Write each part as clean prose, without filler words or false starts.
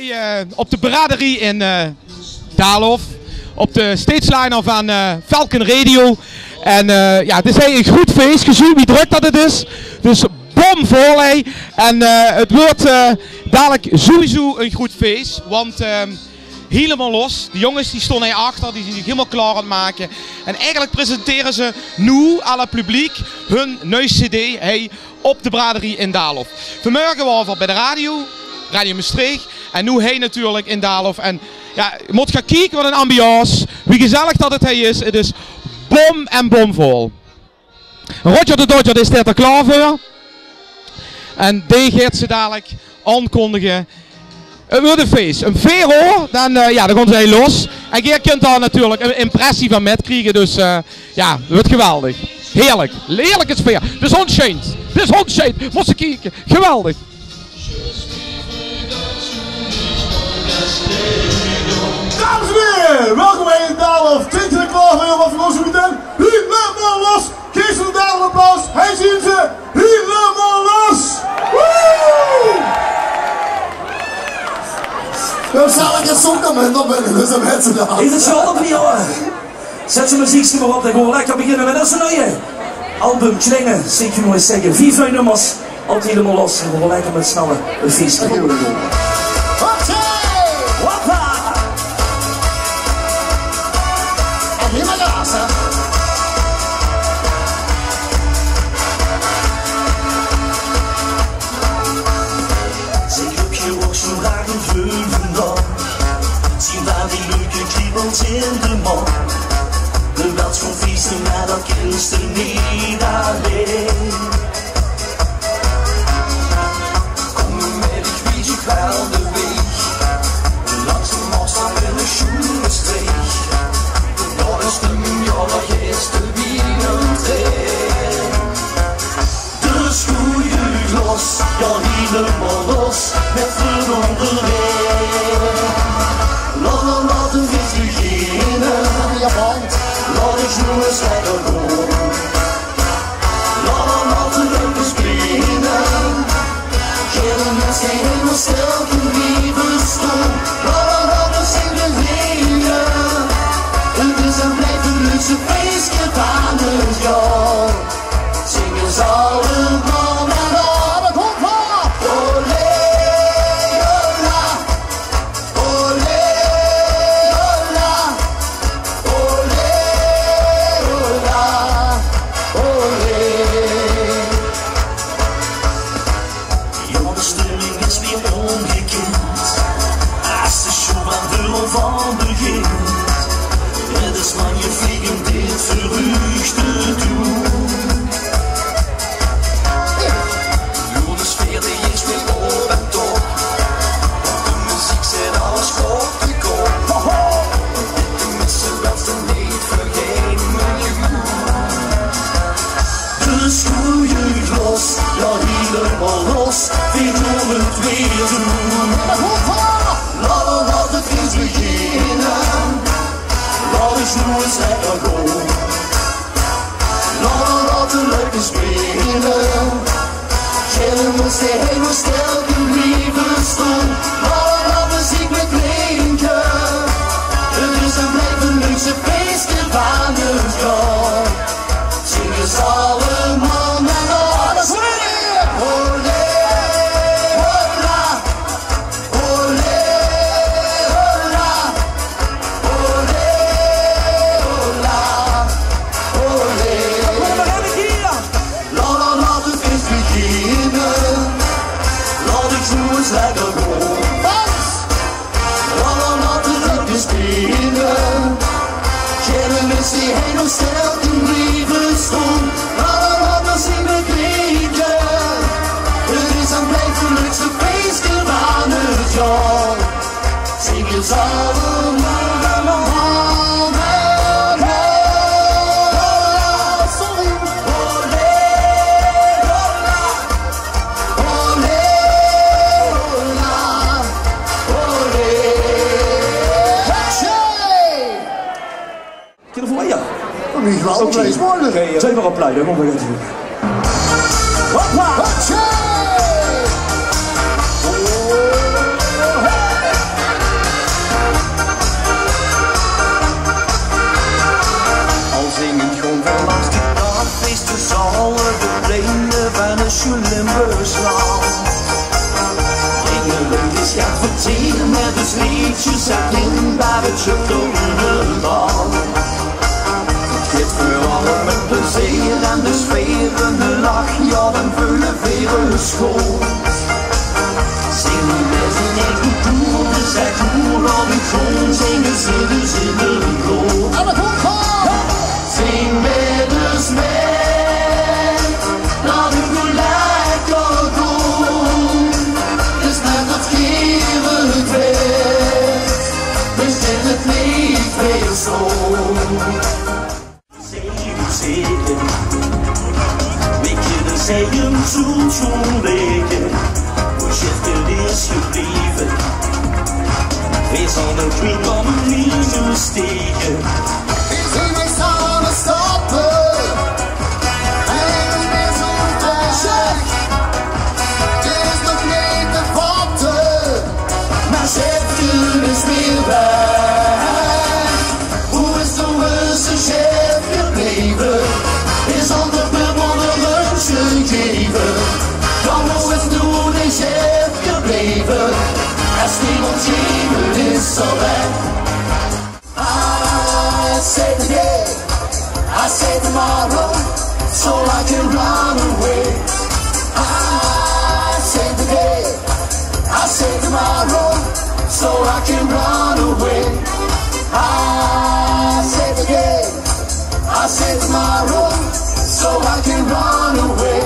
wij op de braderie in Daalhof. Op de stageliner van Falcon Radio. En ja, het is eigenlijk een goed feest, gezien wie druk dat het is. Dus bomvol, hé. En het wordt dadelijk sowieso een goed feest. Want Hielemaol Los, de jongens die stonden hierachter, die zijn zich helemaal klaar aan het maken. En eigenlijk presenteren ze nu aan het publiek hun nieuwe cd op de braderie in Daalhof. Vanmorgen waren we bij de Radio Maastricht. En nu hij natuurlijk in Daalhof. En ja, je moet gaan kijken wat een ambiance, wie gezellig dat het is. Het is bom en bomvol. Roger de Dodger is er klaar voor. En die gaat ze dadelijk aankondigen. Het wordt een feest. Een vero, dan gaan ze heel los. En je kunt daar natuurlijk een impressie van met krijgen. Dus ja, het wordt geweldig. Heerlijk. Heerlijke sfeer. De zon schijnt. De zon schijnt. Moest je kijken. Geweldig. Dames en heren, welkom bij Daalhof. Klinkt er klaar voor wat promotie meteen? Hielemaol Los. Geef ze een daal applaus. Hij ziet ze. Hielemaol Los. Woe! Dan zal ik het zoeken op binnen, dus dan mensen daar. Is het zo op niet hoor? Zet je muziekje maar op, dan gaan we lekker beginnen met dat nieuwe album Klingen. Zie je nog eens zeggen. 4 nummers, op Hielemaol Los. En we gaan lekker met snelle een feestje. Zien daar die leuke kriebels in de mond. De weld van feesten, maar dat kent er niet alleen. Kom met, ik weet je wel de weg. Langs de mast in de schoenenstreek. Dat is de eerste wielentrein. Dus groei je los, ja Hielemaol Los, met verandering. Laat de vis beginnen, laat ik nu eens lekker gaan. Laat de leuke springen, geen mens, geen hemel, stel, geen lieve stoel. Laat de zingen leren, het is en blijft een luxe feestje van het jaar. Zingen ze allemaal naar de komt maar. Olé, ola, olé, ola, olé, ola, olé. Ja, de stemming is weer ongekend. Als de show aan de rol van begint. Het is maar je vliegen dit verrucht te doen. Ja, Hielemaol Los, wie doen het weer doen? Laat de feest beginnen, laat eens nu eens lekker gaan. Laat de leuke spelen, geen moest de hele stel, geen lieve stoel. Laat de muziek met klinken, het is en blijft een luxe feestje van het jaar. Zingen ze allemaal naar alles. Die hele stel die lieve stoel. Laat me zien met klinken. Het is en blijft een leukste feestje van het jaar. Zingen ze allemaal sorry. Olé, ola, olé, ola, olé. Niet wel, oké. is mooi. Twee maar op luiden, kom maar even. Hoppa! dus liedjes in bij het Chocodebal. Het vooral met plezier en de sfeer en de lach, ja dan vullen vele school. Zingen met een echt goed doel, dus echt goed al die grond, zingen ze dus in de gloed. Zing met dus mee, laat hem gelijk al doen. Dus net dat geven weet, dus in het niet weer zo. Zegen, weet je de zegen zoet zo'n weken. Hoe Sjef is gebleven, wees aan de kring van een nieuwe steken. We zien weer samen stappen, en weer zo'n weg. Het is nog niet te vatten, maar Sjef is weer weg. Hoe is de rustige Sjef gebleven? Is aan de bewonderens gegeven. Dan hoe is de goede Sjef gebleven? Als niemand geven is al weg. I say today, I say tomorrow, so I can run away. I say today, I say tomorrow, so I can run away. I say today, I say tomorrow, so I can run away.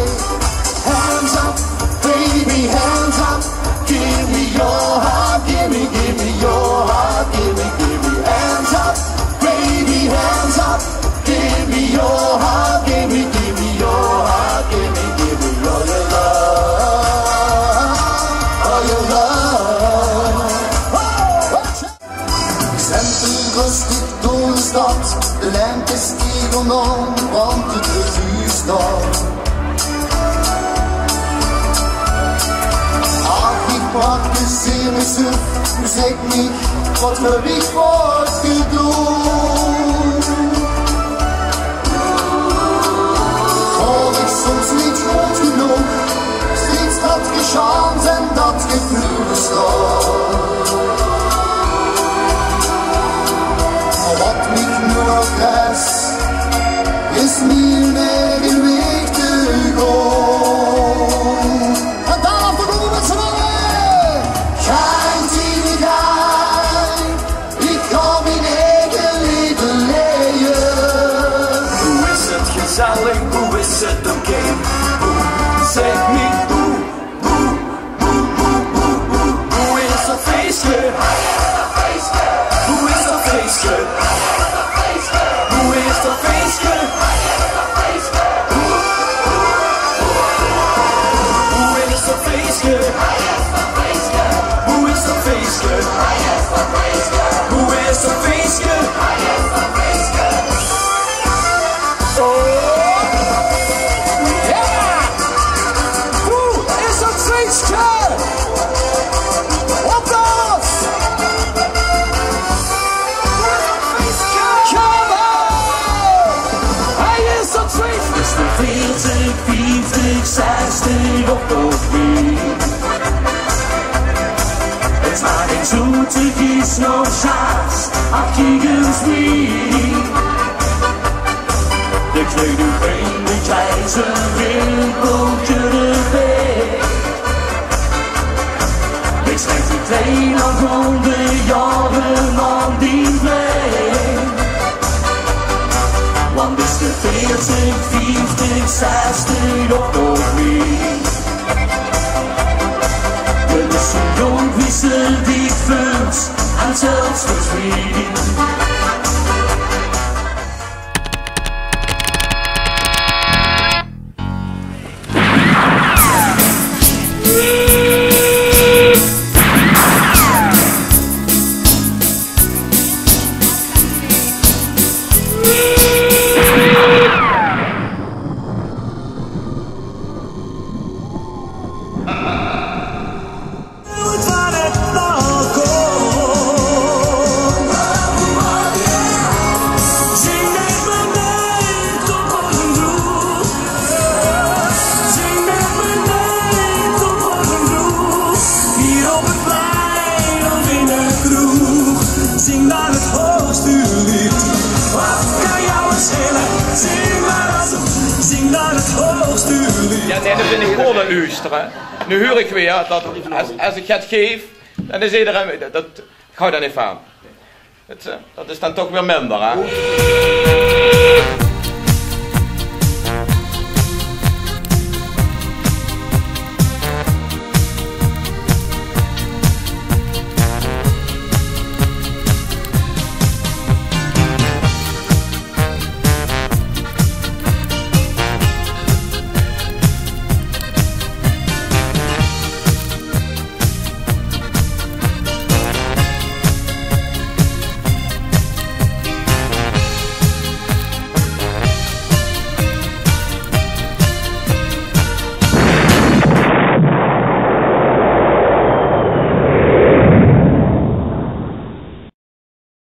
Hands up, baby, hands up. Give me your heart, give me your heart, give me hands up, baby, hands up. Give me your heart, give me your heart, give me all your love, all your love. Centen rustig door de stad, de lente stiegen om, want het revue staat. Wat is hier mijn suf, nu zeg niet wat voor wie wordt gedaan. Vond ik soms niet goed genoeg, steeds dat geschans en dat gevlogen staat. Maar wat niet nu nog rest, is niet meer een weg te gaan. En daarom bedoel met z'n allen. Geen idee, ik kan mijn eigen leven leiden. Hoe is het gezellig, hoe is het oké? Zeg me hoe is dat feestje? Hoe is dat feestje? Hoe is dat feestje? Hoe is dat feestje? Hoe is dat feestje? Hoe is dat feestje? Oh, ja! Hoe is dat feestje? Op dat! Come on! Hij is dat feestje! Is de 40, 50, 60 op de week? Het maakt geen zoetigjes nog zaast, afkiekens wie. De kleuren been, de keizer, wimpeltje erbij. Ik schrijf de twee nog 100 jaren aan die vlees. Want is de 40, 50, 60 op nog niet. Het is een jong wissel die vult aan zelfs verdriet. Ja, nee, dat vind ik gewoon een luisteren. Nu hoor ik weer dat als ik het geef, dan is iedereen... Dat hou dan niet van. Dat is dan toch weer minder, hè?